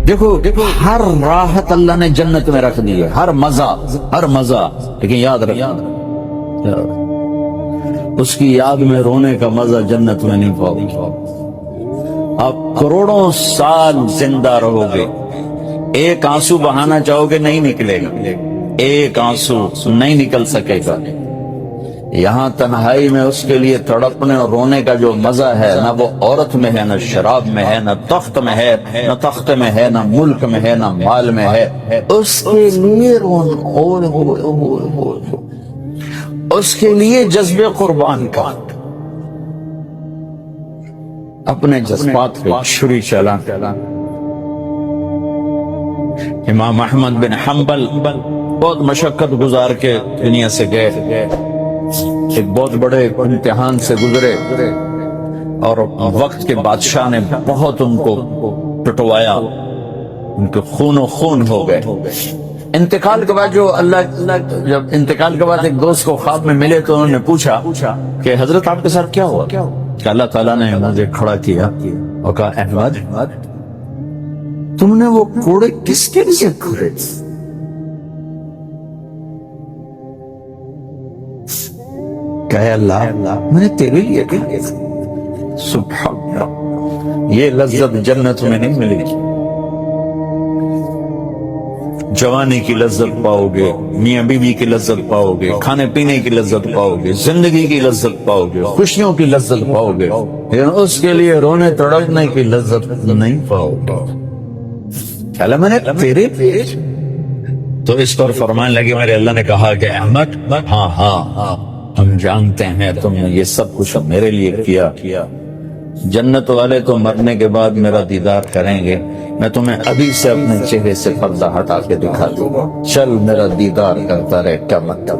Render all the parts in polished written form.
دیکھو ہر راحت اللہ نے جنت میں رکھ دی ہے، ہر مزہ، لیکن یاد رکھنا اس کی یاد میں رونے کا مزہ جنت میں نہیں پاؤ گے۔ آپ کروڑوں سال زندہ رہو گے، ایک آنسو بہانا چاہو گے نہیں نکلے گا، ایک آنسو نہیں نکل سکے گا۔ یہاں تنہائی میں اس کے لیے تڑپنے اور رونے کا جو مزہ ہے، نہ وہ عورت میں ہے، نہ شراب میں ہے، نہ تخت میں ہے، نہ تخت میں ہے، نہ ملک میں ہے، نہ مال میں ہے۔ اس کے لیے اس کے لیے جذب قربان کا، اپنے جذبات پہ چھری چلا۔ امام احمد بن حنبل بہت مشقت گزار کے دنیا سے گئے، ایک بہت بڑے امتحان سے گزرے، اور وقت کے بادشاہ نے بہت ان کو پٹوایا، ان کے خون و خون ہو گئے۔ انتقال کے بعد جب انتقال کے بعد ایک دوست کو خواب میں ملے تو انہوں نے پوچھا کہ حضرت آپ کے ساتھ کیا ہوا؟ کہ اللہ تعالیٰ نے مجھے کھڑا کیا اور کہا احمد تم نے وہ کوڑے کس کے لیے کھڑے؟ کہے اللہ میں نے تیرے لیے کھڑے۔ سبحان اللہ، یہ لذت جنت میں نہیں ملے گی۔ جوانی کی لذت پاؤ گے، میاں بیوی کی لذت پاؤ گے، کھانے پینے کی لذت پاؤ گے، زندگی کی لذت پاؤ گے، خوشیوں کی لذت پاؤ گے، لیکن اس کے لیے رونے تڑپنے کی لذت نہیں پاؤ گے۔ اللہ میں نے تیرے پیش تو اس پر فرمانے لگے، میرے اللہ نے کہا کہ احمد ہاں ہم جانتے ہیں تم نے یہ سب کچھ میرے لیے کیا۔ جنت والے تو مرنے کے بعد میرا دیدار کریں گے، میں تمہیں ابھی سے اپنے چہرے سے پردہ ہٹا کے دکھا دوں گا، چل میرا دیدار کرتا رہے قیامت تک۔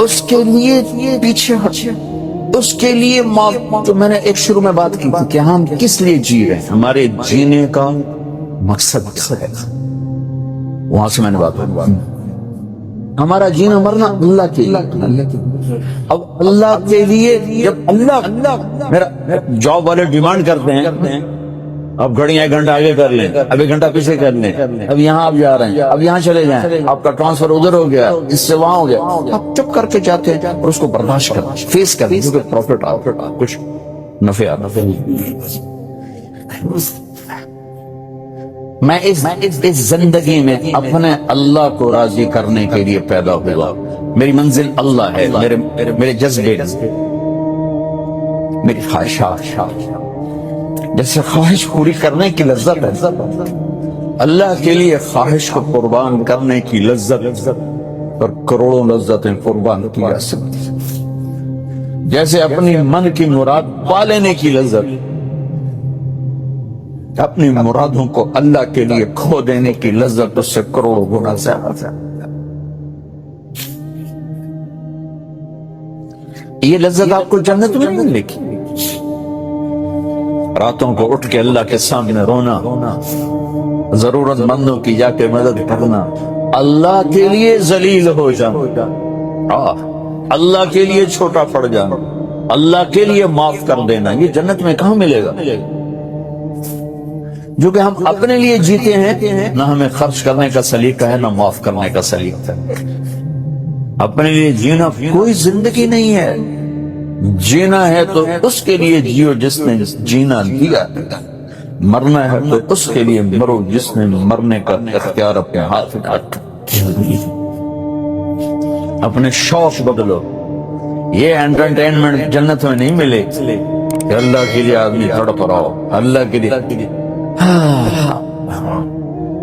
اس کے لیے پیچھے ہٹ، اس کے لیے تو میں نے ایک شروع میں بات کی تھی کہ ہم کس لیے جی رہے ہیں، ہمارے جینے کا مقصد کیا ہے، وہاں سے میں نے بات کی۔ ہمارا جینا مرنا اللہ کے لیے، اب اللہ کے لیے جب اللہ میرا جاب والے ڈیمانڈ کرتے ہیں اب گھڑیاں 1 گھنٹہ آگے کر لیں، اب 1 گھنٹہ پیچھے کر لیں، اب یہاں آپ جا رہے ہیں، اب یہاں چلے جائیں، آپ کا ٹرانسفر ادھر ہو گیا، اس سے وہاں ہو گیا، آپ چپ کر کے جاتے ہیں اور اس کو برداشت کرنا، فیس کرنا، کیونکہ پروفٹ کچھ نفع آتا۔ میں اس زندگی میں اپنے اللہ کو راضی کرنے کے لیے پیدا ہوا، میری منزل اللہ ہے، میرے جذبے، میری خواہشات، جیسے خواہش پوری کرنے کی لذت ہے، اللہ کے لیے خواہش کو قربان کرنے کی لذت، اور کروڑوں لذتیں قربان کی جا سکتی، جیسے اپنی من کی مراد پا لینے کی لذت، اپنی مرادوں کو اللہ کے لیے کھو دینے کی لذت اس سے کروڑوں گنا زیادہ ہے۔ یہ لذت آپ کو جنت میں نہیں ملے گی۔ راتوں کو اٹھ کے اللہ کے سامنے رونا، ضرورت مندوں کی جا کے مدد کرنا، اللہ کے لیے ذلیل ہو جانا، اللہ کے لیے چھوٹا پڑ جانا، اللہ کے لیے معاف کر دینا، یہ جنت میں کہاں ملے گا؟ جو کہ ہم اپنے لیے جیتے ہیں، نہ ہمیں خرچ کرنے کا سلیقہ ہے، نہ معاف کرنے کا سلیقہ ہے۔ اپنے لیے جینا کوئی زندگی نہیں ہے، جینا ہے تو اس کے لیے جیو جس نے جینا دیا، مرنا ہے تو اس کے لیے مرو جس نے مرنے کا اختیار اپنے ہاتھ میں رکھا۔ اپنے شوق بدلو، یہ انٹرٹینمنٹ جنت میں نہیں ملے کہ اللہ کے لیے آدمی تڑپ رہا ہو، اللہ کے لیے۔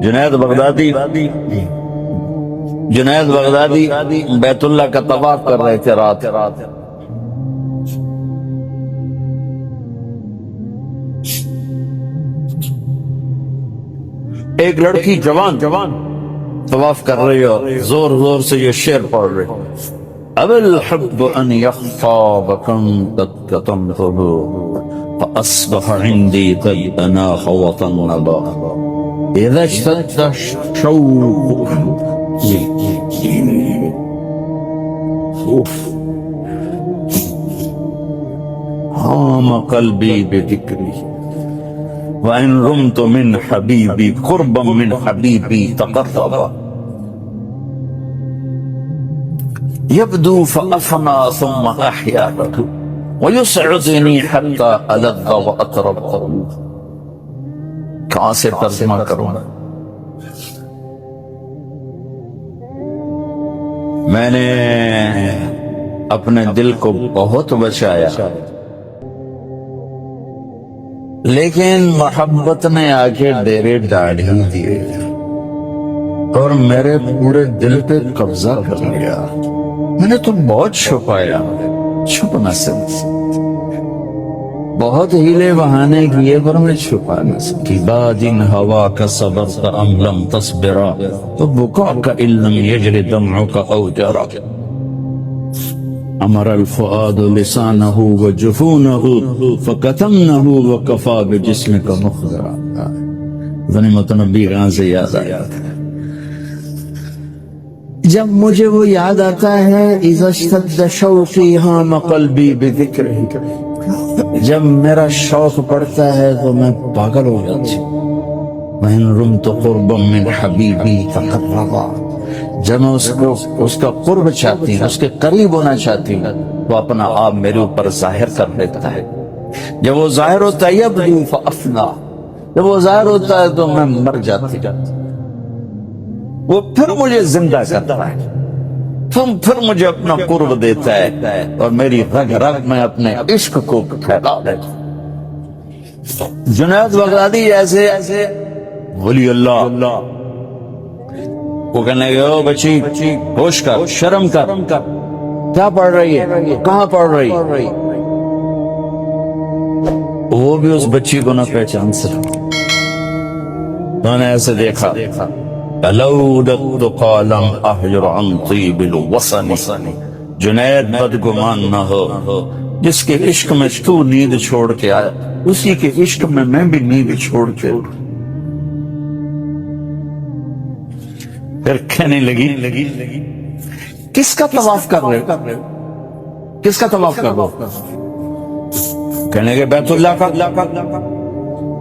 جنید بغدادی بیت اللہ کا طواف کر رہے تھے رات، ایک لڑکی جوان طواف کر رہی اور زور زور سے یہ شعر پڑھ رہے، اب الحب ان یخفا وکنت کتمته فاصبح عندي قد اناخ وطنبا اذا اشتد الشوق هام قلبي بذكري وَإِن رُمْتُ مِنْ حَبِيبِي قُرْبًا مِنْ حَبِيبِي تَقَرَّبَ يَبْدُو فَأَفْنَى ثُمَّ أَحْيَا وَيُسْعِدُنِي حَتَّى أَلَذَّ وَأَطْرَبَ. کہاں سے ترجمہ کروں؟ میں نے اپنے دل کو بہت بچایا، لیکن محبت نے آ کے ڈیرے ڈاڑھی دیے اور میرے پورے دل پہ قبضہ کر لیا. میں نے تو بہت چھپایا، چھپ نہ سکا، بہت ہیلے بہانے کیے پر میں چھپا نہ سکی. بادن ہوا کا صبرت ام لم تصبرا تو بکا کا علم یجر دمع کا او جرا. امر الفؤاد لسانه وجفونه فکتمنه وکفا بجسم کا مخبرا. غنیمت نبی غان سے یاد آیا، جب مجھے وہ یاد آتا ہے اذا اشتد شوقی ہام قلبی بذکرہ، جب میرا شوق پڑتا ہے تو میں پاگل ہو جاتی ہوں. وَإِن رُمْتُ قُرْبًا مِّنْ حَبِيبِي تَقَرَّبَ، جب میں اس کا قرب چاہتی ہوں، اس کے قریب ہونا چاہتی ہوں، تو اپنا آپ میرے اوپر ظاہر کر دیتا ہے. جب وہ ظاہر ہوتا ہے یبدو فأفنى، جب وہ ظاہر ہوتا ہے تو میں مر جاتی، وہ پھر مجھے زندہ کرتا ہے، پھر مجھے اپنا قرب دیتا ہے اور میری رگ رگ میں اپنے عشق کو پھیلا دیتا ہے. جنید بغدادی جیسے ولی اللہ، وہ کہنے گئے او بچی ہوش کر، شرم کر، کیا پڑھ رہی ہے، کہاں پڑھ رہی ہے؟ وہ بھی اس بچی کو نہ پہچان سکا. میں نے ایسے دیکھا، لو دقت قالم احجر عن طیب الوصن. جنید بدگمان نہ ہو، جس کے عشق میں تو نیند چھوڑ کے آیا اسی کے عشق میں میں بھی نیند چھوڑ کے. پھر کہنے لگی کس کا طواف کر رہے ہو، کس کا طواف کر رہے ہو؟ کہنے لگے بیت اللہ کا.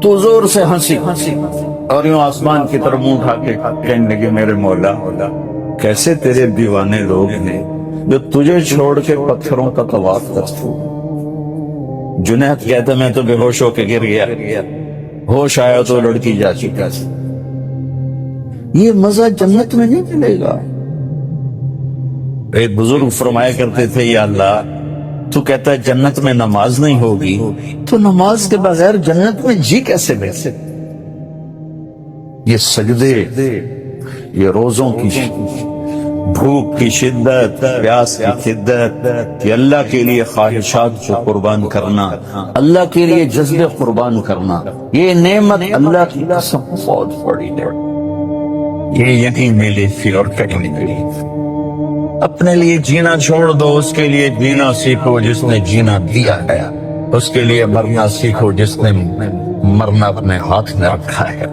تو زور سے ہنسی اور یوں آسمان کی طرف منہ اٹھا کے کہنے لگے میرے مولا کیسے تیرے دیوانے لوگ ہیں جو تجھے چھوڑ کے پتھروں کا طواف کرتے. جنید کہتا میں تو بے ہوش ہو کے گر گیا، ہوش آیا تو لڑکی جا چکا. یہ مزہ جنت میں نہیں ملے گا. ایک بزرگ فرمایا کرتے تھے یا اللہ تو کہتا ہے جنت میں نماز نہیں ہوگی تو نماز کے بغیر جنت میں جی کیسے بیٹھے؟ یہ سجدے، یہ روزوں کی بھوک کی شدت، پیاس کی شدت، یہ اللہ کے لیے خواہشات کو قربان کرنا، اللہ کے لیے جذبے قربان کرنا، یہ نعمت اللہ کی قسم بہت بڑی ہے. یہ یہیں ملی تھی اور کہیں نہیں ملی. اپنے لیے جینا چھوڑ دو، اس کے لیے جینا سیکھو جس نے جینا دیا ہے. اس کے لیے مرنا سیکھو جس نے مرنا اپنے ہاتھ میں رکھا ہے.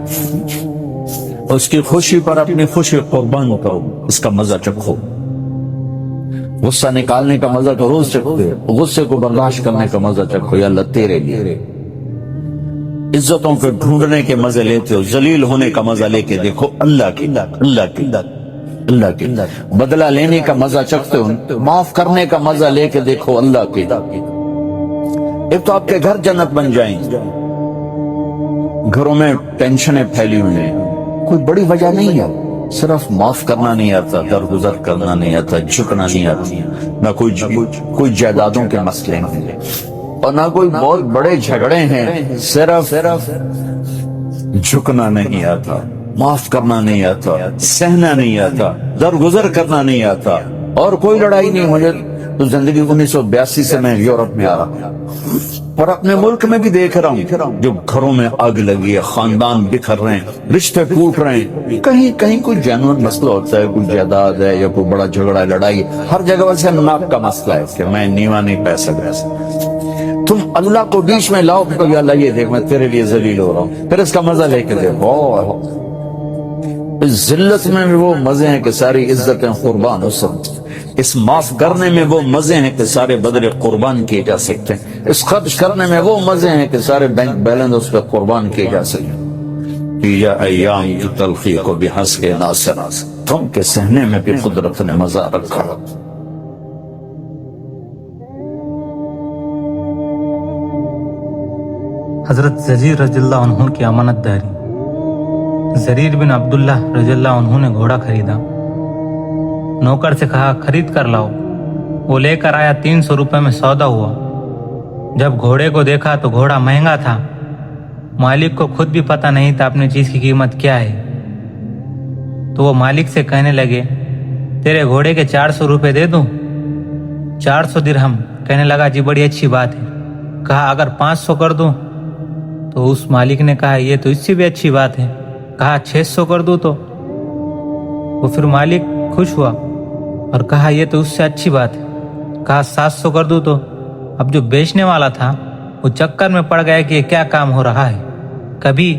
اس کی خوشی پر اپنی خوشی قربان کرو، اس کا مزہ چکھو. غصہ نکالنے کا مزہ تو روز چکھو، غصے کو برداشت کرنے کا مزہ چکھو. یا اللہ تیرے لیے عزتوں کو ڈھونڈنے کے مزے لیتے ہو، ذلیل ہونے کا مزہ لے کے دیکھو اللہ کی بدلہ لینے کا مزہ چکھتے ہو، معاف کرنے کا مزہ لے کے دیکھو اللہ کی. ایک تو آپ کے گھر جنت بن جائیں. گھروں میں ٹینشنیں پھیلی ہوئی ہیں، کوئی بڑی وجہ نہیں ہے، صرف معاف کرنا نہیں آتا، درگزر کرنا نہیں آتا، جھکنا نہیں آتی، نہ کوئی جائیدادوں کے مسئلے ہیں اور نہ کوئی بہت بڑے جھگڑے ہیں، صرف جھکنا نہیں آتا، معاف کرنا نہیں آتا، سہنا نہیں آتا، درگزر کرنا نہیں آتا. اور کوئی لڑائی نہیں. مجھے تو زندگی 1982 سے میں یورپ میں آ رہا اور اپنے ملک میں بھی دیکھ رہا ہوں جو گھروں میں آگ لگی ہے، خاندان بکھر رہے ہیں، رشتے ٹوٹ رہے ہیں. کہیں کوئی جینوئن مسئلہ ہوتا ہے، کوئی جائیداد ہے یا کوئی بڑا جھگڑا لڑائی، ہر جگہ ویسے ناک کا مسئلہ ہے کہ میں نیوا نہیں پہ سکتا. تم اللہ کو بیچ میں لاؤ کہ یا اللہ یہ دیکھ میں تیرے لیے ذلیل ہو رہا ہوں، پھر اس کا مزہ لے کے دیکھو. اس ذلت میں بھی وہ مزے ہیں کہ ساری عزتیں قربان ہو سکتی. اس معاف کرنے میں وہ مزے ہیں کہ سارے بدلے قربان کیے جا سکتے ہیں، اس خرچ کرنے میں وہ مزے ہیں کہ سارے بینک بیلنس اس پہ قربان کیے جا سکتے ہیں۔ یا ایام کی تلخی کو بھی ہنس کے ناصر تم کے سہنے میں بھی قدرت نے مزہ رکھا۔ حضرت زریر رضی اللہ عنہ کی امانت داری۔ زریر بن عبداللہ رضی اللہ عنہ نے گھوڑا خریدا، نوکر سے کہا خرید کر لاؤ، وہ لے کر آیا، 300 روپے میں سودا ہوا۔ جب گھوڑے کو دیکھا تو گھوڑا مہنگا تھا، مالک کو خود بھی پتہ نہیں تھا اپنی چیز کی قیمت کیا ہے، تو وہ مالک سے کہنے لگے تیرے گھوڑے کے 400 روپے دے دوں؟ 400 درہم۔ کہنے لگا جی بڑی اچھی بات ہے۔ کہا اگر 500 کر دوں؟ تو اس مالک نے کہا یہ تو اس سے بھی اچھی بات ہے۔ کہا 600 کر دوں تو؟ وہ پھر مالک خوش ہوا اور کہا یہ تو اس سے اچھی بات ہے۔ کہا 700 کر دوں تو؟ اب جو بیچنے والا تھا وہ چکر میں پڑ گیا کہ یہ کیا کام ہو رہا ہے، کبھی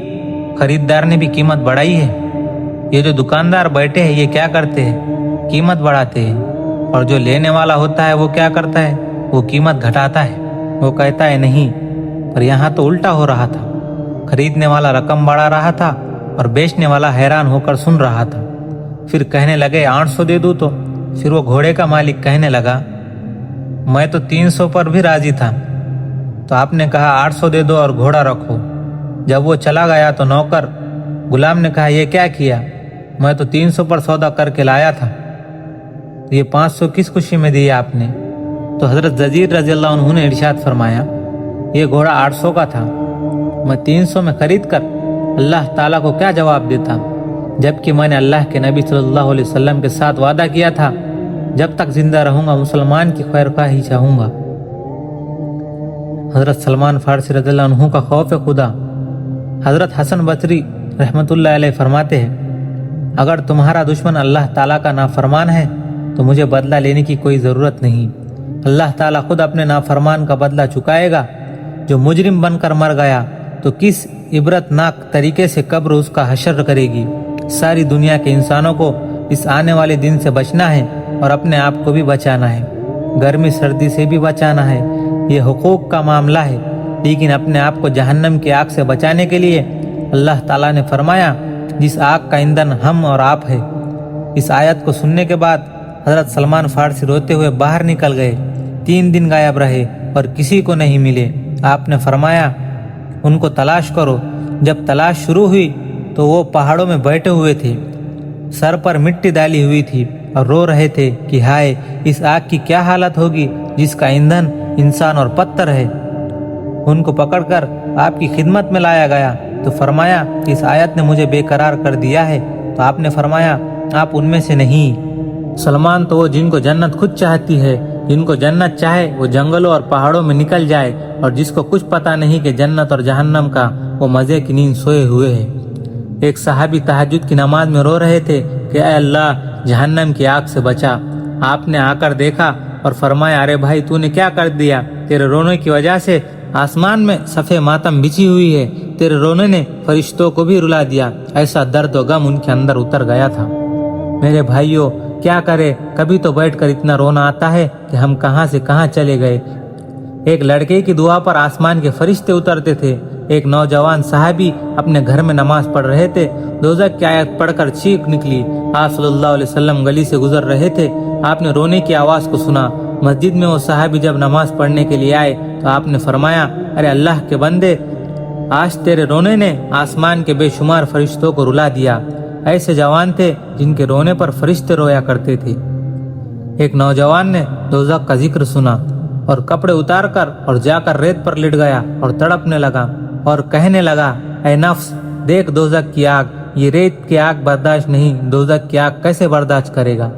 خریدار نے بھی قیمت بڑھائی ہے، یہ جو دکاندار بیٹھے ہیں یہ کیا کرتے ہیں، قیمت بڑھاتے ہیں، اور جو لینے والا ہوتا ہے وہ کیا کرتا ہے، وہ قیمت گھٹاتا ہے۔ وہ کہتا ہے نہیں، پر یہاں تو الٹا ہو رہا تھا، خریدنے والا رقم بڑھا رہا تھا اور بیچنے والا حیران ہو کر سن رہا تھا۔ پھر کہنے لگے 800 دے دوں تو؟ پھر وہ گھوڑے کا مالک کہنے لگا میں تو 300 پر بھی راضی تھا، تو آپ نے کہا 800 دے دو اور گھوڑا رکھو۔ جب وہ چلا گیا تو نوکر غلام نے کہا یہ کیا کیا، میں تو 300 پر سودا کر کے لایا تھا، یہ 500 کس خوشی میں دیا آپ نے؟ تو حضرت زریر رضی اللہ عنہ نے ارشاد فرمایا یہ گھوڑا 800 کا تھا، میں 300 میں خرید کر اللہ تعالیٰ کو کیا جواب دیتا، جبکہ میں نے اللہ کے نبی صلی اللہ علیہ وسلم کے ساتھ وعدہ کیا تھا جب تک زندہ رہوں گا مسلمان کی خیر خواہی چاہوں گا۔ حضرت سلمان فارسی رضی اللہ عنہ کا خوف خدا۔ حضرت حسن بصری رحمۃ اللہ علیہ فرماتے ہیں اگر تمہارا دشمن اللہ تعالیٰ کا نافرمان ہے تو مجھے بدلہ لینے کی کوئی ضرورت نہیں، اللہ تعالیٰ خود اپنے نافرمان کا بدلہ چکائے گا۔ جو مجرم بن کر مر گیا تو کس عبرت ناک طریقے سے قبر اس کا حشر کرے گی۔ ساری دنیا کے انسانوں کو اس آنے والے دن سے بچنا ہے اور اپنے آپ کو بھی بچانا ہے، گرمی سردی سے بھی بچانا ہے، یہ حقوق کا معاملہ ہے، لیکن اپنے آپ کو جہنم کی آگ سے بچانے کے لیے اللہ تعالیٰ نے فرمایا جس آگ کا ایندھن ہم اور آپ ہے۔ اس آیت کو سننے کے بعد حضرت سلمان فارسی روتے ہوئے باہر نکل گئے، 3 دن غائب رہے اور کسی کو نہیں ملے۔ آپ نے فرمایا ان کو تلاش کرو۔ جب تلاش شروع ہوئی تو وہ پہاڑوں میں بیٹھے ہوئے تھے، سر پر مٹی ڈالی ہوئی تھی اور رو رہے تھے کہ ہائے اس آگ کی کیا حالت ہوگی جس کا ایندھن انسان اور پتھر ہے۔ ان کو پکڑ کر آپ کی خدمت میں لایا گیا تو فرمایا کہ اس آیت نے مجھے بے قرار کر دیا ہے، تو آپ نے فرمایا آپ ان میں سے نہیں۔ سلمان تو وہ جن کو جنت خود چاہتی ہے، جن کو جنت چاہے وہ جنگلوں اور پہاڑوں میں نکل جائے، اور جس کو کچھ پتہ نہیں کہ جنت اور جہنم کا وہ مزے کی نیند سوئے ہوئے ہے۔ ایک صحابی تہجد کی نماز میں رو رہے تھے کہ اے اللہ جہنم کی آگ سے بچا۔ آپ نے آ کر دیکھا اور فرمایا ارے بھائی تو نے کیا کر دیا، تیرے رونے کی وجہ سے آسمان میں صفے ماتم بچھی ہوئی ہے، تیرے رونے نے فرشتوں کو بھی رلا دیا۔ ایسا درد و غم ان کے اندر اتر گیا تھا۔ میرے بھائیوں کیا کرے، کبھی تو بیٹھ کر اتنا رونا آتا ہے کہ ہم کہاں سے کہاں چلے گئے۔ ایک لڑکے کی دعا پر آسمان کے فرشتے اترتے تھے۔ ایک نوجوان صحابی اپنے گھر میں نماز پڑھ رہے تھے، دوزخ کی آیت پڑھ کر چیخ نکلی۔ آپ صلی اللہ علیہ وسلم گلی سے گزر رہے تھے، آپ نے رونے کی آواز کو سنا۔ مسجد میں وہ صحابی جب نماز پڑھنے کے لیے آئے تو آپ نے فرمایا ارے اللہ کے بندے، آج تیرے رونے نے آسمان کے بے شمار فرشتوں کو رلا دیا۔ ایسے جوان تھے جن کے رونے پر فرشتے رویا کرتے تھے۔ ایک نوجوان نے دوزخ کا ذکر سنا اور کپڑے اتار کر اور جا کر ریت پر لٹ گیا اور تڑپنے لگا اور کہنے لگا اے نفس دیکھ دوزخ کی آگ، یہ ریت کی آگ برداشت نہیں، دوزخ کی آگ کیسے برداشت کرے گا؟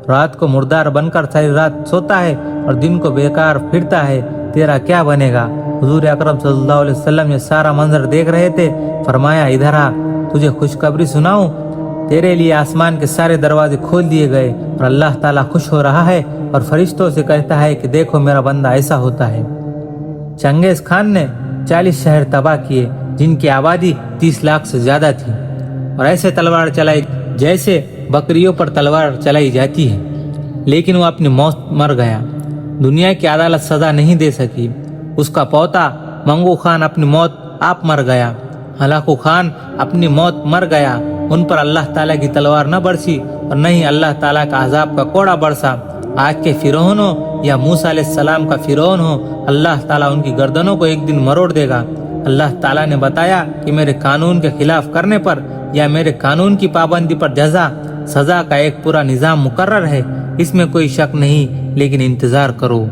رات کو مردار بن کر ساری رات سوتا ہے اور دن کو بیکار پھرتا ہے، تیرا کیا بنے گا؟ حضور اکرم صلی اللہ علیہ وسلم یہ سارا منظر دیکھ رہے تھے۔ فرمایا ادھر آ، تجھے خوشخبری سناؤں، تیرے لیے آسمان کے سارے دروازے کھول دیے گئے اور اللہ تعالیٰ خوش ہو رہا ہے اور فرشتوں سے کہتا ہے کہ دیکھو میرا بندہ ایسا ہوتا ہے۔ چنگیز خان نے 40 شہر تباہ کیے جن کی آبادی 30 لاکھ سے زیادہ تھی، اور ایسے تلوار چلائی جیسے بکریوں پر تلوار چلائی جاتی ہے۔ لیکن وہ اپنی موت مر گیا۔ دنیا کی عدالت سزا نہیں دے سکی۔ اس کا پوتا منگو خان اپنی موت آپ مر گیا۔ ہلاکو خان اپنی موت مر گیا۔ ان پر اللہ تعالیٰ کی تلوار نہ برسی اور نہ ہی اللہ تعالیٰ کا عذاب کا کوڑا برسا۔ آج کے فرعون ہو یا موسیٰ علیہ السلام کا فرعون ہو، اللہ تعالیٰ ان کی گردنوں کو ایک دن مروڑ دے گا۔ اللہ تعالیٰ نے بتایا کہ میرے قانون کے خلاف کرنے پر یا میرے قانون کی پابندی پر جزا سزا کا ایک پورا نظام مقرر ہے، اس میں کوئی شک نہیں، لیکن انتظار کرو۔